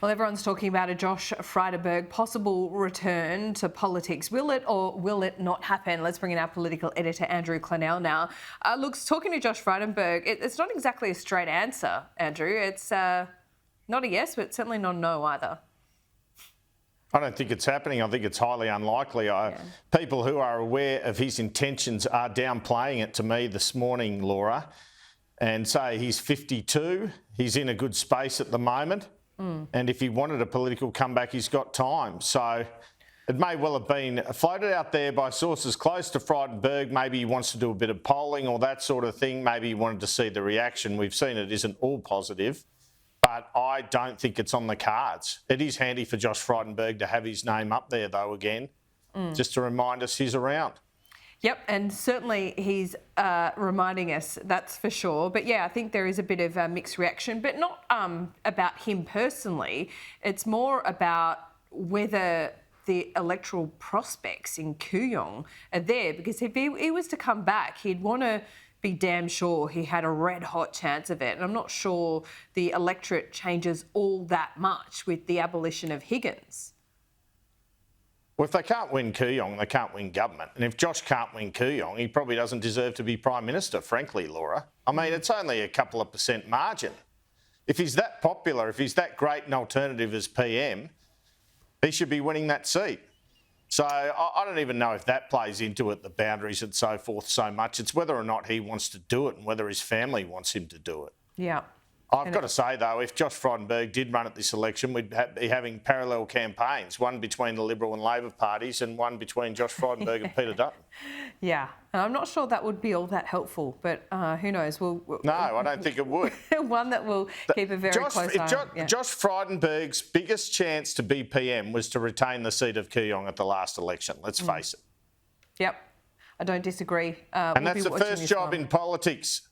Well, everyone's talking about a Josh Frydenberg possible return to politics. Will it or will it not happen? Let's bring in our political editor, Andrew Clennell, now. Talking to Josh Frydenberg, it's not exactly a straight answer, Andrew. It's not a yes, but certainly not a no either. I don't think it's happening. I think it's highly unlikely. People who are aware of his intentions are downplaying it to me this morning, Laura, and say he's 52, he's in a good space at the moment. And if he wanted a political comeback, he's got time. So it may well have been floated out there by sources close to Frydenberg. Maybe he wants to do a bit of polling or that sort of thing. Maybe he wanted to see the reaction. We've seen it isn't all positive, but I don't think it's on the cards. It is handy for Josh Frydenberg to have his name up there, though, again, just to remind us he's around. Yep, and certainly he's reminding us, that's for sure. But yeah, I think there is a bit of a mixed reaction, but not about him personally. It's more about whether the electoral prospects in Kooyong are there, because if he was to come back, he'd want to be damn sure he had a red hot chance of it. And I'm not sure the electorate changes all that much with the abolition of Higgins. Well, if they can't win Kooyong, they can't win government. And if Josh can't win Kooyong, he probably doesn't deserve to be Prime Minister, frankly, Laura. I mean, it's only a couple of % margin. If he's that popular, if he's that great an alternative as PM, he should be winning that seat. So I don't even know if that plays into it, the boundaries and so forth, so much. It's whether or not he wants to do it and whether his family wants him to do it. Yeah. I've got to say, though, if Josh Frydenberg did run at this election, we'd be having parallel campaigns, one between the Liberal and Labor parties and one between Josh Frydenberg and Peter Dutton. Yeah. And I'm not sure that would be all that helpful, but who knows? No, I don't think it would. One that will keep a very close eye. Josh Frydenberg's biggest chance to be PM was to retain the seat of Kooyong at the last election, let's face it. Yep, I don't disagree. And that's the first job in politics.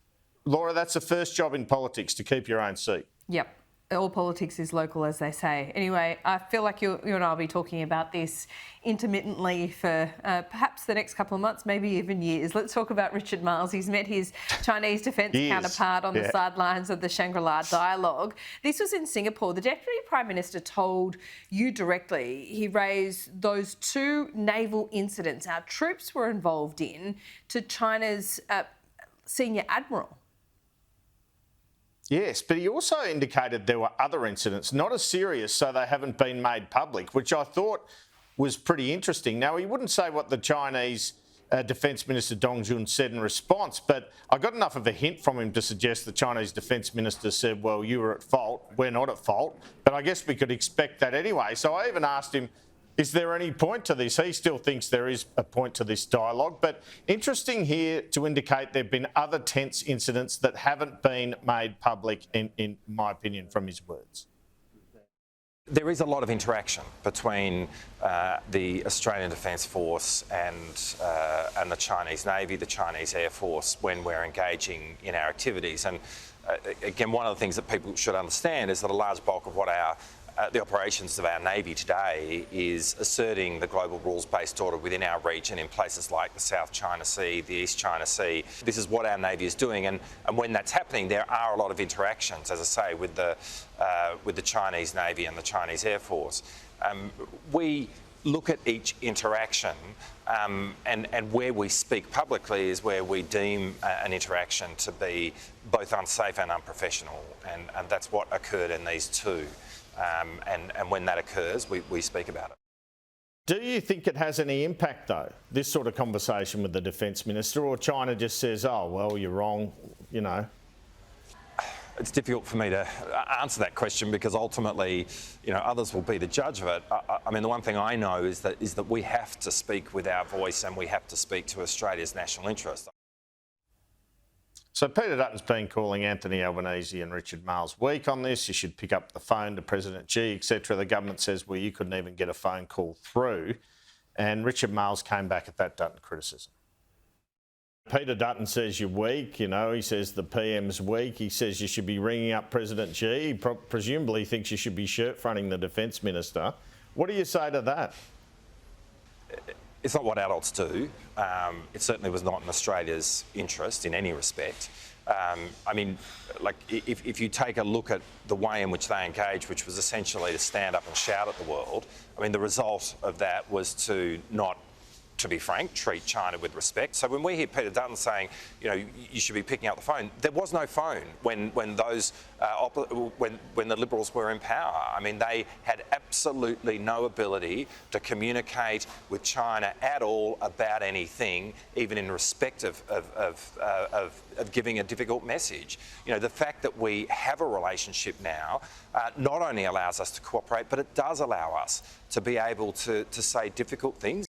Laura, that's the first job in politics, to keep your own seat. Yep. All politics is local, as they say. Anyway, I feel like you and I will be talking about this intermittently for perhaps the next couple of months, maybe even years. Let's talk about Richard Marles. He's met his Chinese defence counterpart on the sidelines of the Shangri-La dialogue. This was in Singapore. The Deputy Prime Minister told you directly he raised those two naval incidents our troops were involved in to China's senior admiral. Yes, but he also indicated there were other incidents, not as serious, so they haven't been made public, which I thought was pretty interesting. Now, he wouldn't say what the Chinese Defence Minister Dong Jun said in response, but I got enough of a hint from him to suggest the Chinese Defence Minister said, well, you were at fault, we're not at fault, but I guess we could expect that anyway. So I even asked him, is there any point to this? He still thinks there is a point to this dialogue, but interesting here to indicate there have been other tense incidents that haven't been made public, in my opinion, from his words. There is a lot of interaction between the Australian Defence Force and the Chinese Navy, the Chinese Air Force, when we're engaging in our activities. And again, one of the things that people should understand is that a large bulk of what the operations of our Navy today is asserting the global rules-based order within our region in places like the South China Sea, the East China Sea. This is what our Navy is doing, and when that's happening, there are a lot of interactions, as I say, with the Chinese Navy and the Chinese Air Force. We look at each interaction, and where we speak publicly is where we deem an interaction to be both unsafe and unprofessional, and that's what occurred in these two. And when that occurs, we speak about it. Do you think it has any impact, though, this sort of conversation with the Defence Minister, or China just says, oh, well, you're wrong, you know? It's difficult for me to answer that question because ultimately, you know, others will be the judge of it. I mean, the one thing I know is that we have to speak with our voice and we have to speak to Australia's national interest. So Peter Dutton's been calling Anthony Albanese and Richard Marles weak on this. You should pick up the phone to President Xi, etc. The government says, well, you couldn't even get a phone call through. And Richard Marles came back at that Dutton criticism. Peter Dutton says you're weak, you know, he says the PM's weak. He says you should be ringing up President Xi. He presumably thinks you should be shirt-fronting the Defence Minister. What do you say to that? It's not what adults do. It certainly was not in Australia's interest in any respect. I mean, like, if you take a look at the way in which they engaged, which was essentially to stand up and shout at the world, I mean, the result of that was to not, to be frank, treat China with respect. So when we hear Peter Dutton saying, you know, you should be picking up the phone, there was no phone when the Liberals were in power. I mean, they had absolutely no ability to communicate with China at all about anything, even in respect of giving a difficult message. You know, the fact that we have a relationship now not only allows us to cooperate, but it does allow us to be able to say difficult things.